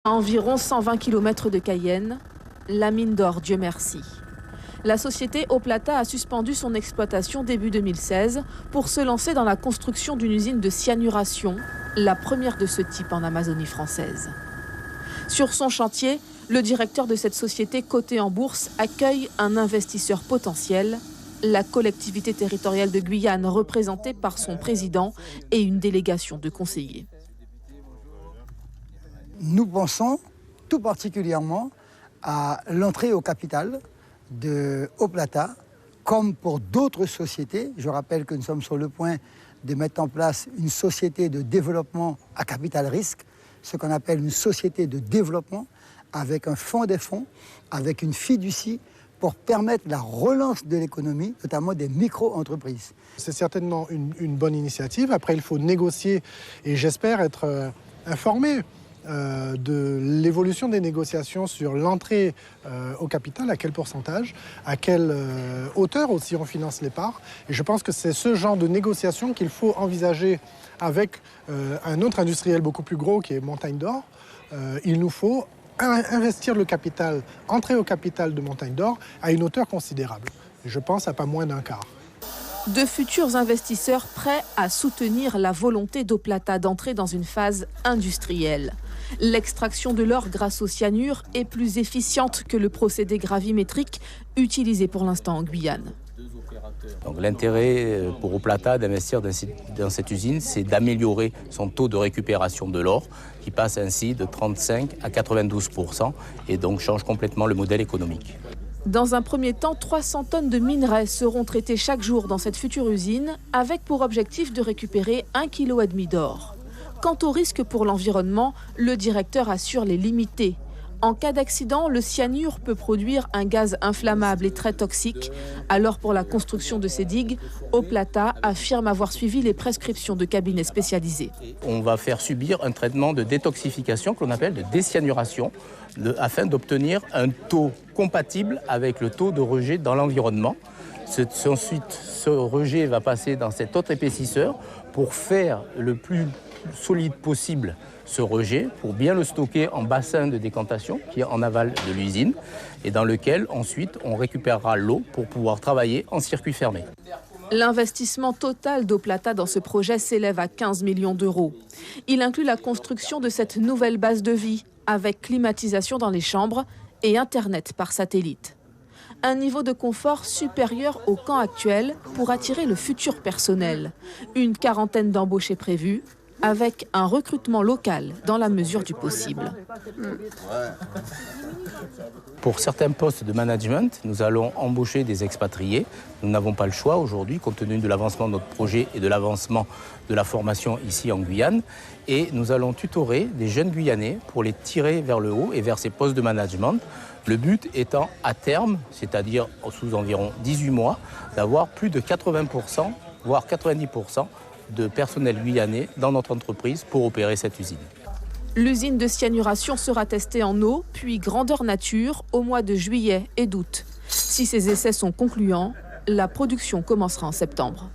À environ 120 km de Cayenne, la mine d'or Dieu merci. La société Oplata a suspendu son exploitation début 2016 pour se lancer dans la construction d'une usine de cyanuration, la première de ce type en Amazonie française. Sur son chantier, le directeur de cette société cotée en bourse accueille un investisseur potentiel, la collectivité territoriale de Guyane représentée par son président et une délégation de conseillers. Nous pensons tout particulièrement à l'entrée au capital de Oplata, comme pour d'autres sociétés. Je rappelle que nous sommes sur le point de mettre en place une société de développement à capital risque, ce qu'on appelle une société de développement avec un fonds des fonds, avec une fiducie pour permettre la relance de l'économie, notamment des micro-entreprises. C'est certainement une bonne initiative. Après, il faut négocier et j'espère être informé de l'évolution des négociations sur l'entrée au capital, à quel pourcentage, à quelle hauteur aussi on finance les parts. Et je pense que c'est ce genre de négociation qu'il faut envisager avec un autre industriel beaucoup plus gros qui est Montagne d'Or. Il nous faut investir le capital, entrer au capital de Montagne d'Or à une hauteur considérable. Et je pense à pas moins d'un quart. De futurs investisseurs prêts à soutenir la volonté d'Oplata d'entrer dans une phase industrielle. L'extraction de l'or grâce au cyanure est plus efficiente que le procédé gravimétrique utilisé pour l'instant en Guyane. Donc l'intérêt pour Oplata d'investir dans cette usine, c'est d'améliorer son taux de récupération de l'or, qui passe ainsi de 35 à 92% et donc change complètement le modèle économique. Dans un premier temps, 300 tonnes de minerais seront traitées chaque jour dans cette future usine, avec pour objectif de récupérer 1,5 kg d'or. Quant au risque pour l'environnement, le directeur assure les limiter. En cas d'accident, le cyanure peut produire un gaz inflammable et très toxique. Alors pour la construction de ces digues, Oplata affirme avoir suivi les prescriptions de cabinets spécialisés. On va faire subir un traitement de détoxification que l'on appelle de décyanuration, afin d'obtenir un taux compatible avec le taux de rejet dans l'environnement. Ensuite, ce rejet va passer dans cet autre épaississeur pour faire le plus solide possible ce rejet, pour bien le stocker en bassin de décantation qui est en aval de l'usine et dans lequel ensuite on récupérera l'eau pour pouvoir travailler en circuit fermé. L'investissement total d'Oplata dans ce projet s'élève à 15 millions d'euros. Il inclut la construction de cette nouvelle base de vie avec climatisation dans les chambres et Internet par satellite. Un niveau de confort supérieur au camp actuel pour attirer le futur personnel. Une quarantaine d'embauchés prévus, avec un recrutement local dans la mesure du possible. Pour certains postes de management, nous allons embaucher des expatriés. Nous n'avons pas le choix aujourd'hui, compte tenu de l'avancement de notre projet et de l'avancement de la formation ici en Guyane. Et nous allons tutorer des jeunes Guyanais pour les tirer vers le haut et vers ces postes de management. Le but étant à terme, c'est-à-dire sous environ 18 mois, d'avoir plus de 80%, voire 90% de personnel guyanais dans notre entreprise pour opérer cette usine. L'usine de cyanuration sera testée en eau, puis grandeur nature au mois de juillet et d'août. Si ces essais sont concluants, la production commencera en septembre.